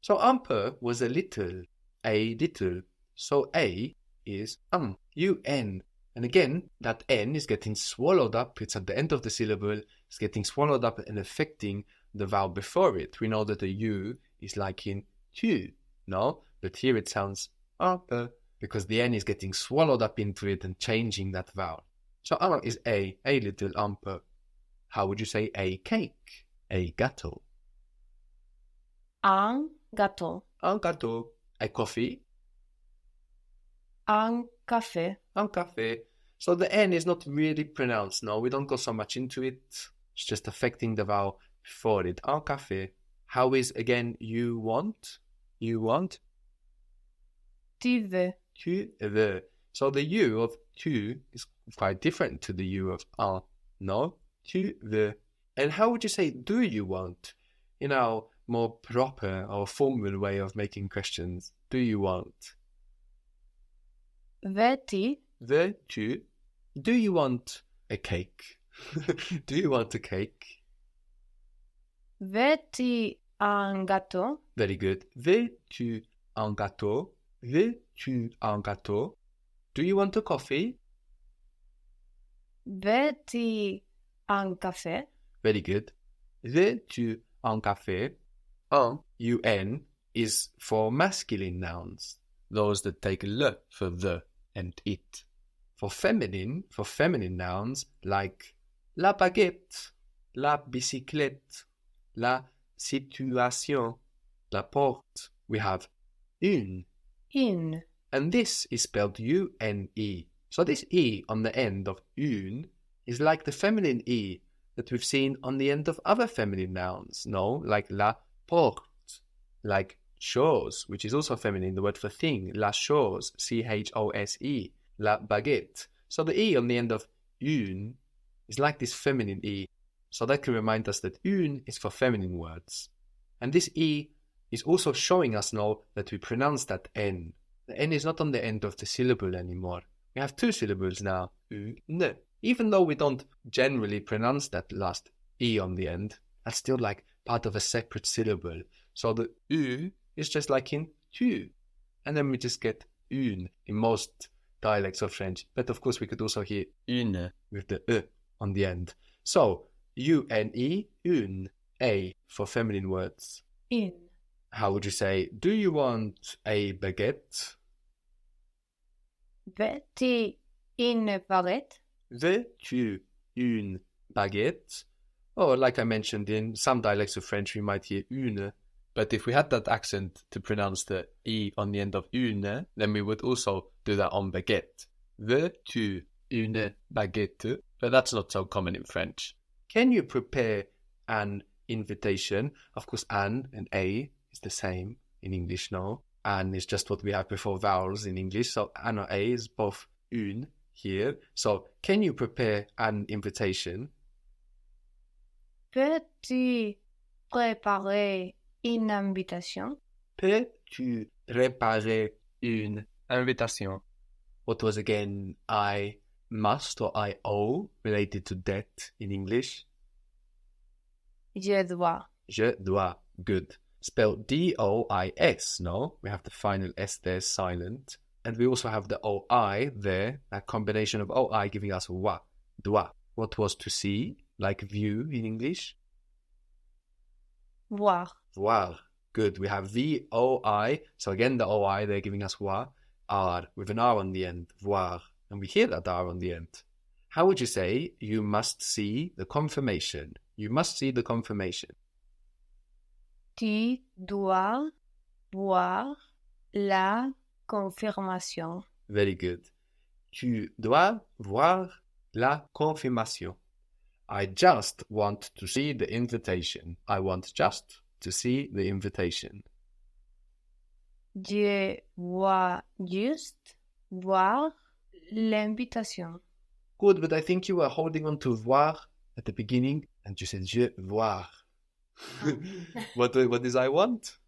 So un peu was a little. So A is un. And again, that N is getting swallowed up. It's at the end of the syllable. It's getting swallowed up and affecting the vowel before it. We know that the U is like in tu, no? But here it sounds un peu because the N is getting swallowed up into it and changing that vowel. So un is a little un peu. How would you say a cake? A gâteau. Un gâteau. Un gâteau. A coffee. Un café. Un café. So the N is not really pronounced. No, we don't go so much into it. It's just affecting the vowel before it. Un café. How is, again, you want? You want? Tu veux. Tu veux. So the U of tu is quite different to the U of un. No? Tu veux. And how would you say do you want? In our more proper or formal way of making questions. Do you want? Veux-tu? Veux-tu? Do you want a cake? Do you want a cake? Veux-tu un gâteau? Very good. Veux-tu un gâteau? Veux-tu un gâteau? Do you want a coffee? Veux-tu un café? Very good. Veux-tu un café? Un, un, is for masculine nouns. Those that take le for the and it. For feminine nouns like la baguette, la bicyclette, la situation, la porte, we have une. Une. And this is spelled U-N-E. So this E on the end of une is like the feminine E that we've seen on the end of other feminine nouns. No, like la porte, like chose, which is also feminine, the word for thing, la chose, C-H-O-S-E, la baguette. So the E on the end of une is like this feminine E. So that can remind us that une is for feminine words. And this E is also showing us now that we pronounce that N. The N is not on the end of the syllable anymore. We have two syllables now, une. Even though we don't generally pronounce that last E on the end, that's still like part of a separate syllable. So the U is just like in tu. And then we just get une in most dialects of French. But of course we could also hear une with the E on the end. So U-N-E, une, A for feminine words. Une. How would you say, do you want a baguette? Veux-tu une baguette? Veux-tu une baguette? Or like I mentioned, in some dialects of French we might hear une. But if we had that accent to pronounce the E on the end of une, then we would also do that on baguette. Veux-tu une baguette? But that's not so common in French. Can you prepare an invitation? Of course, an and a is the same in English, no? An is just what we have before vowels in English. So an or a is both une here. So can you prepare an invitation? Peux-tu préparer une invitation? Peux-tu préparer une invitation? What was again I must or I owe related to debt in English? Je dois. Je dois. Good. Spelled D-O-I-S, no? We have the final S there silent. And we also have the O-I there, that combination of O-I giving us wa, dois. What was to see, like view in English? Voir. Voir. Good. We have V-O-I. So again, the O-I, they're giving us wa, R, with an R on the end. Voir. And we hear that R on the end. How would you say, you must see the confirmation? You must see the confirmation. Tu dois voir la confirmation. Very good. Tu dois voir la confirmation. I just want to see the invitation. I want just to see the invitation. Je vois juste voir l'invitation. Good, but I think you were holding on to voir at the beginning and you said je voir. What is I want?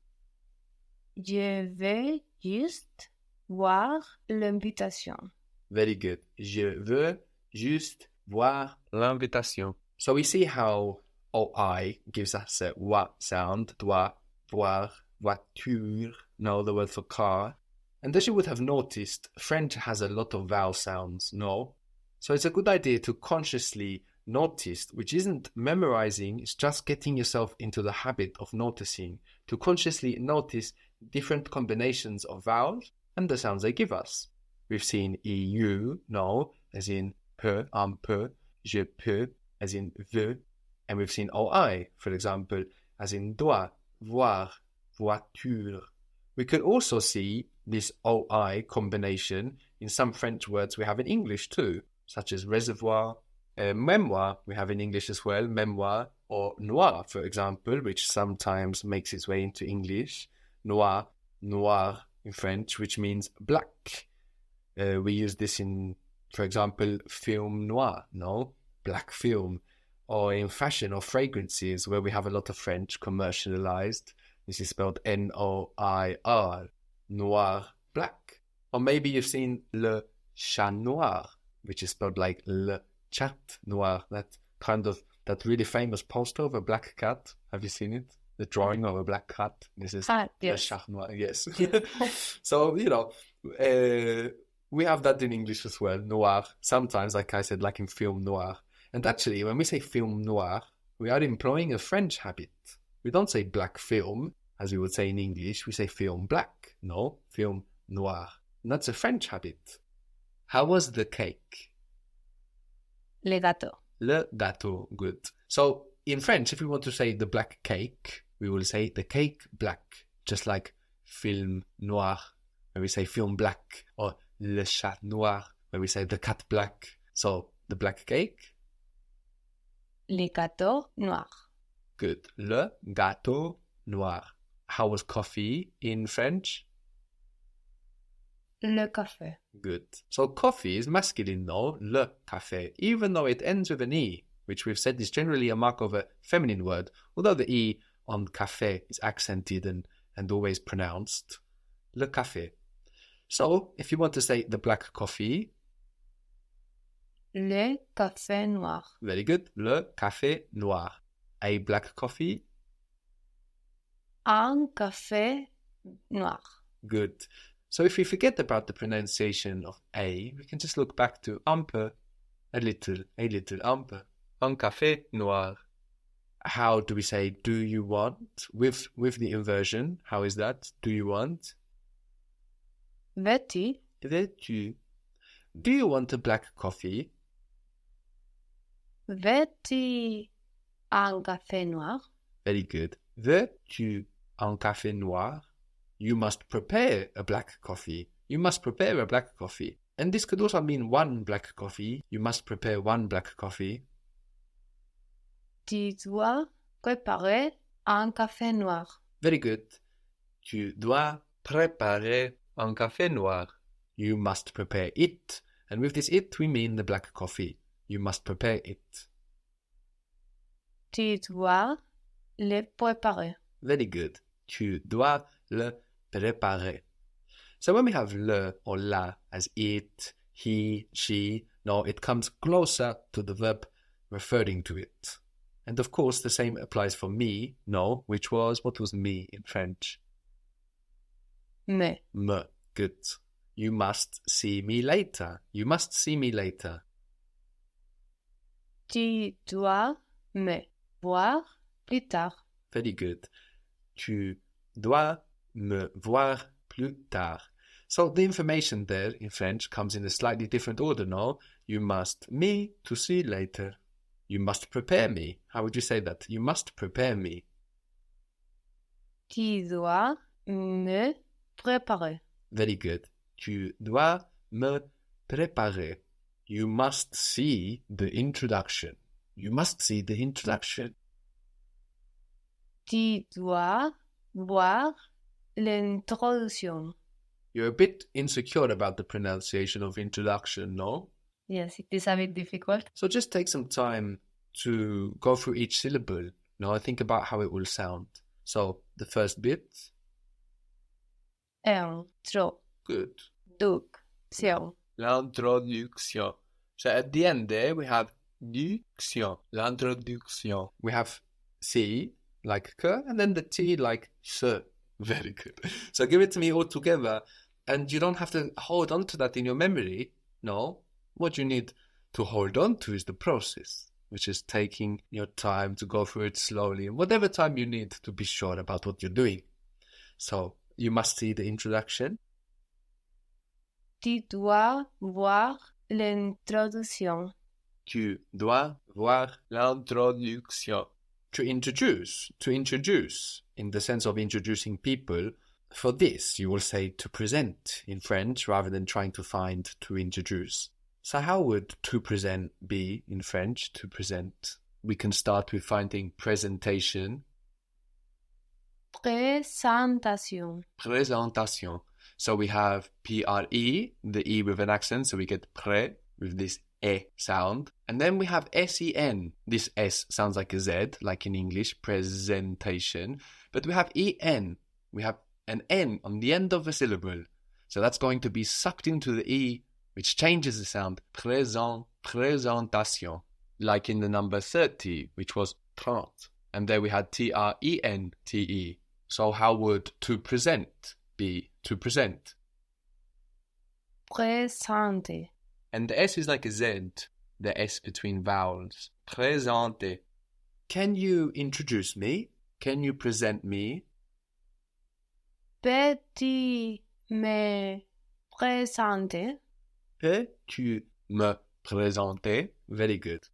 Je veux juste voir l'invitation. Very good. Je veux juste voir l'invitation. So we see how OI gives us a wa sound, doit, voir, voiture, no, the word for car. And as you would have noticed, French has a lot of vowel sounds, no? So it's a good idea to consciously notice, which isn't memorizing, it's just getting yourself into the habit of noticing, to consciously notice different combinations of vowels and the sounds they give us. We've seen EU, no, as in peu, un peu, je peux, as in veux, and we've seen OI, for example, as in doit, voir, voiture. We could also see this OI combination in some French words we have in English too, such as reservoir, mémoire we have in English as well, mémoire, or noir, for example, which sometimes makes its way into English. Noir, noir in French, which means black. We use this in, for example, film noir, no? Black film. Or in fashion or fragrances, where we have a lot of French commercialized. This is spelled N-O-I-R, noir, black. Or maybe you've seen le chat noir, which is spelled like le chat noir, that really famous poster of a black cat. Have you seen it? The drawing of a black cat. This is yes. le chat noir, yes. So, we have that in English as well, noir. Sometimes, like I said, like in film noir. And actually, when we say film noir, we are employing a French habit. We don't say black film, as we would say in English. We say film black. No, film noir. And that's a French habit. How was the cake? Le gâteau. Le gâteau, good. So, in French, if we want to say the black cake, we will say the cake black, just like film noir, when we say film black, or le chat noir, when we say the cat black. So, the black cake? Le gâteau noir. Good. Le gâteau noir. How was coffee in French? Le café. Good. So coffee is masculine though, le café, even though it ends with an E, which we've said is generally a mark of a feminine word, although the E on café is accented and always pronounced. Le café. So, if you want to say the black coffee... Le café noir. Very good. Le café noir. A black coffee? Un café noir. Good. So if we forget about the pronunciation of A, we can just look back to un peu, a little, un peu. Un café noir. How do we say do you want? With the inversion, how is that? Do you want? Veux-tu? Veux-tu? Do you want a black coffee? Veux-tu un café noir? Very good. Veux-tu un café noir? You must prepare a black coffee. You must prepare a black coffee. And this could also mean one black coffee. You must prepare one black coffee. Tu dois préparer un café noir. Very good. Tu dois préparer un café noir. You must prepare it. And with this it, we mean the black coffee. You must prepare it. Tu dois le préparer. Very good. Tu dois le préparer. So when we have le or la as it, he, she, no, it comes closer to the verb referring to it. And of course, the same applies for me, no, which was, what was me in French? Me. Me. Good. You must see me later. You must see me later. Tu dois me voir plus tard. Very good. Tu dois me voir plus tard. So the information there in French comes in a slightly different order, no? You must me to see later. You must prepare me. How would you say that? You must prepare me. Tu dois me préparer. Very good. Tu dois me préparer. You must see the introduction. You must see the introduction. Tu dois voir l'introduction. You're a bit insecure about the pronunciation of introduction, no? Yes, it is a bit difficult. So just take some time to go through each syllable. Think about how it will sound. So the first bit. Intro. Good. Duction. L'introduction. So at the end there we have duction. L'introduction. We have C like que and then the T like se. Very good. So give it to me all together, and you don't have to hold on to that in your memory. No, what you need to hold on to is the process, which is taking your time to go through it slowly, and whatever time you need to be sure about what you're doing. So you must see the introduction. Tu dois voir l'introduction. Tu dois voir l'introduction. To introduce, in the sense of introducing people. For this, you will say to present in French rather than trying to find to introduce. So how would to present be in French, to present? We can start with finding presentation. Présentation. Présentation. So we have P-R-E, the E with an accent, so we get pré with this E sound. And then we have S-E-N. This S sounds like a Z, like in English, presentation. But we have E-N. We have an N on the end of a syllable. So that's going to be sucked into the E, which changes the sound. Présentation. Like in the number 30, which was 30. And there we had T-R-E-N-T-E. So how would to present be to present? Présenter. And the S is like a Z, the S between vowels. Présenter. Can you introduce me? Can you present me? Peux-tu me présenter? Peux-tu me présenter? Very good.